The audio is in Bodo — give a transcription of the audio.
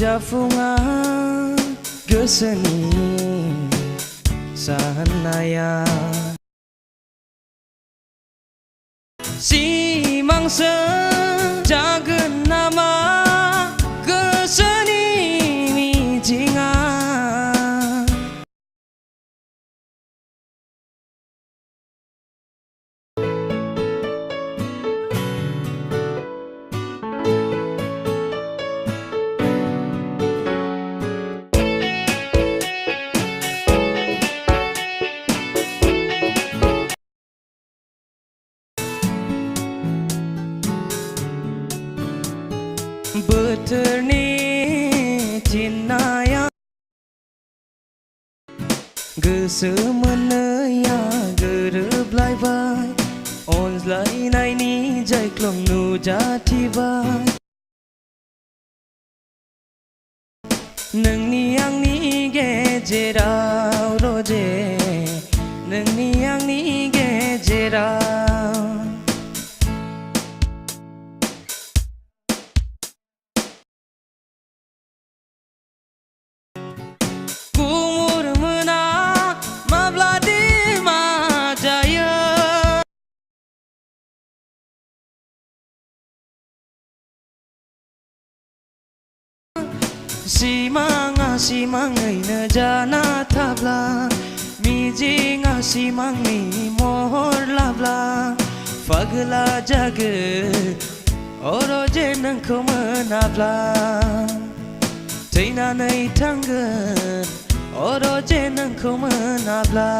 जाफुङा गोसोनि साननाया सिमांसो जागोन नामा गोसोनि मिजिंआ बोथोरनि थिननाया गोसो मोननैया गोरोबलायबाय अनज्लायनायनि जायख्लं नुजाथिबाय नोंनि आंनि गेजेराव रजे नोंनि आंनि गेजेराव सिमाङा सिमाङैनो जाना थाब्ला मिजिङा सिमांनि महर लाब्ला फागला जागोन अरजे नोंखौ मोनाब्ला थैनानै थांगोन अरजे नोंखौ मोनाब्ला